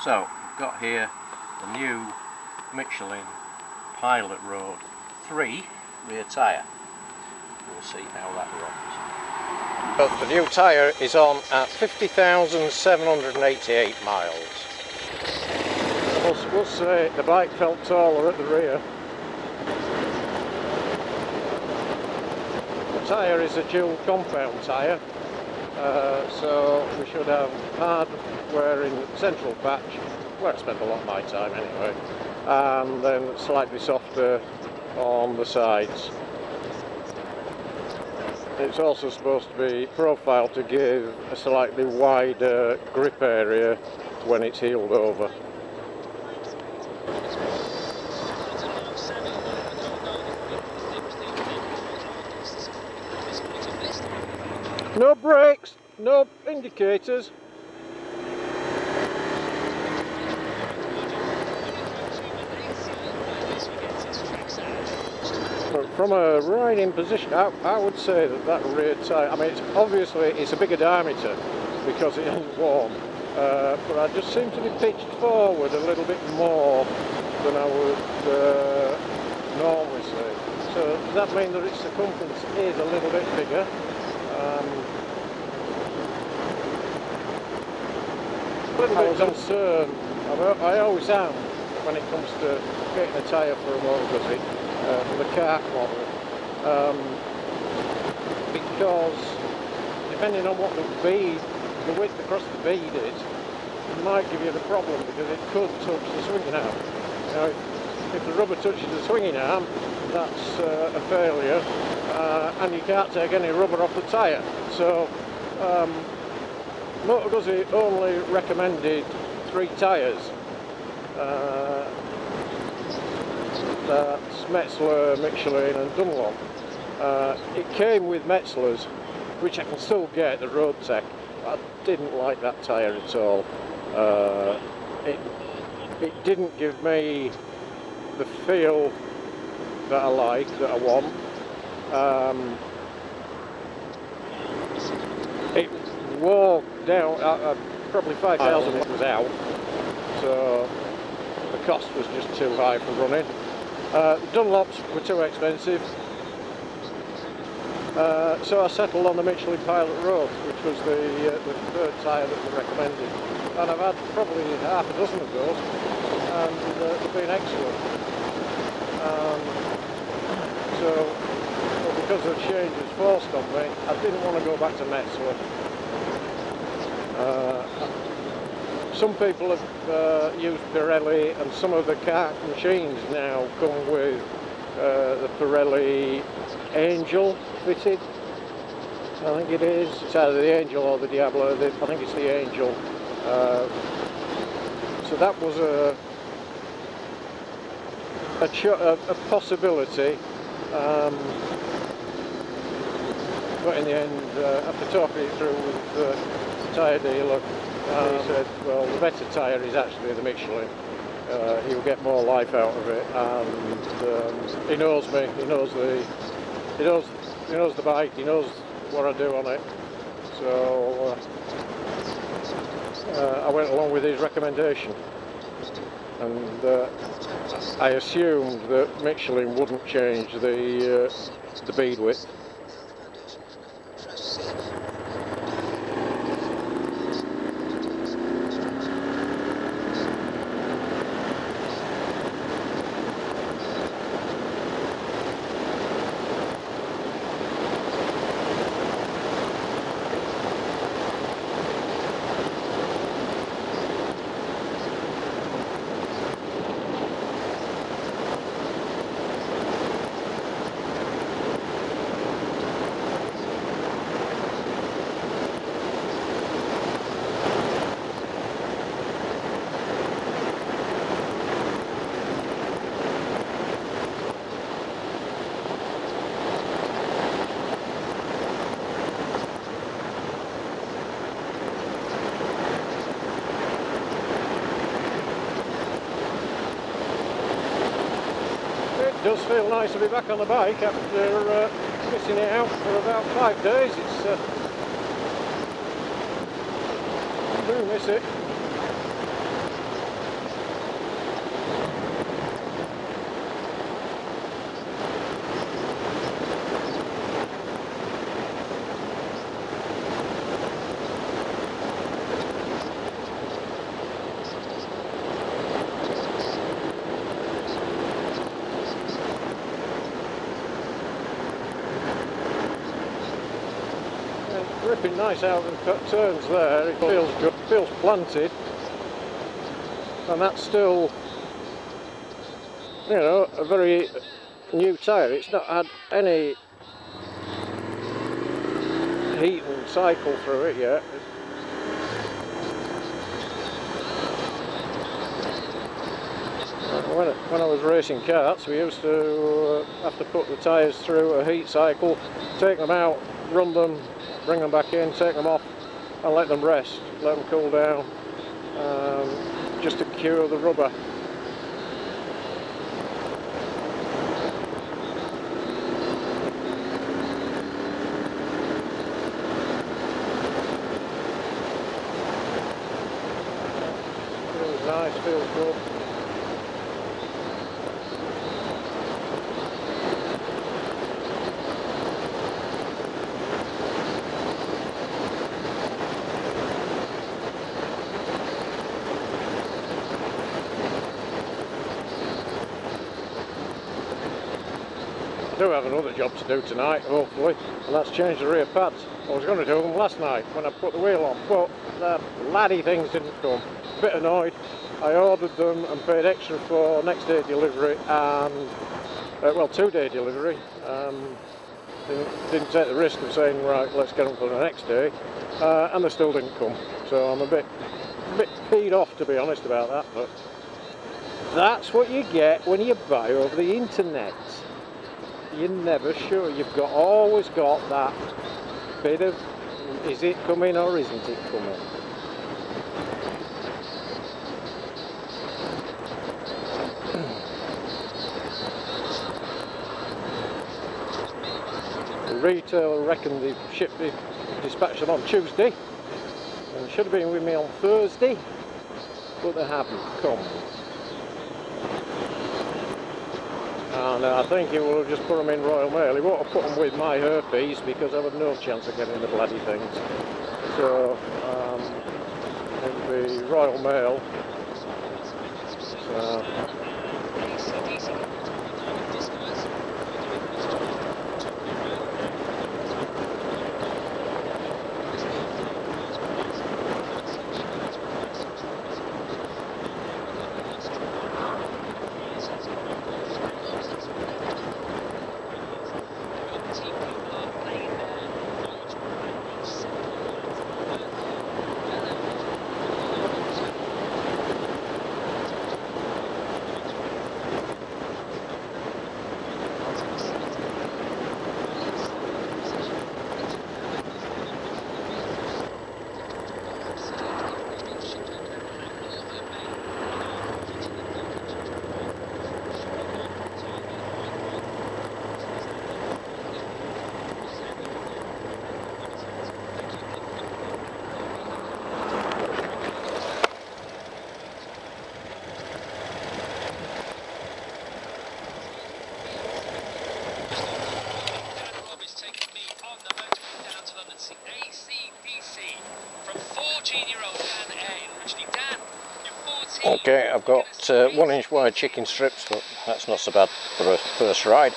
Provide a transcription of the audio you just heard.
So, we've got here the new Michelin Pilot Road 3 rear tyre. We'll see how that runs. But the new tyre is on at 50,788 miles. We'll say the bike felt taller at the rear. The tyre is a dual compound tyre, so we should have hard wear in the central patch, where I spend a lot of my time anyway, and then slightly softer on the sides. It's also supposed to be profiled to give a slightly wider grip area when it's heeled over. No brakes, no indicators. But from a riding position, I would say that rear tyre, I mean, it's a bigger diameter because it isn't warm, but I just seem to be pitched forward a little bit more than I would normally say. So does that mean that its circumference is a little bit bigger? I was concerned, I always am, when it comes to getting a tyre for a Moto Guzzi, for the kart model, because depending on what the width across the bead is, it might give you the problem because it could touch the swinging arm. Now, if the rubber touches the swinging arm, that's a failure, and you can't take any rubber off the tyre. So Moto Guzzi only recommended 3 tyres. That's Metzeler, Michelin and Dunlop. It came with Metzeler's, which I can still get, the Road Tech. I didn't like that tyre at all. It didn't give me the feel that I like, that I want. It wore down, probably 5,000 it was out, so the cost was just too high for running. Dunlops were too expensive, so I settled on the Michelin Pilot Road, which was the third tyre that was recommended. And I've had probably half a dozen of those, and they've been excellent. So because the change was forced on me, I didn't want to go back to Metzeler. Some people have used Pirelli, and some of the kart machines now come with the Pirelli Angel fitted. I think it is. It's either the Angel or the Diablo. I think it's the Angel. So that was a possibility. But in the end, after talking it through with the tyre dealer, he said, well, the better tyre is actually the Michelin. He'll get more life out of it, and he knows me. He knows the bike. He knows what I do on it. So I went along with his recommendation, and I assumed that Michelin wouldn't change the bead width. It does feel nice to be back on the bike after missing it out for about 5 days. I do miss it. gripping nice out of the turns there. It feels good, feels planted, and that's still, you know, a very new tyre. It's not had any heat and cycle through it yet. When I was racing karts, we used to have to put the tyres through a heat cycle, take them out, run them, bring them back in, take them off and let them rest, let them cool down, just to cure the rubber. Feels nice, feels good. I do have another job to do tonight, hopefully, and that's change the rear pads. I was going to do them last night when I put the wheel on, but the laddie things didn't come. A bit annoyed. I ordered them and paid extra for next day delivery and, well, 2-day delivery. Didn't take the risk of saying, right, let's get them for the next day, and they still didn't come. So I'm a bit peed off, to be honest, about that, but that's what you get when you buy over the internet. You're never sure. You've always got that bit of, is it coming or isn't it coming? The retailer reckoned they dispatched them on Tuesday, and should have been with me on Thursday, but they haven't come. And I think he will have just put them in Royal Mail. He won't have put them with my herpes because I have no chance of getting the bloody things. So it'll be Royal Mail. So, okay, I've got 1-inch wide chicken strips, but that's not so bad for a first ride.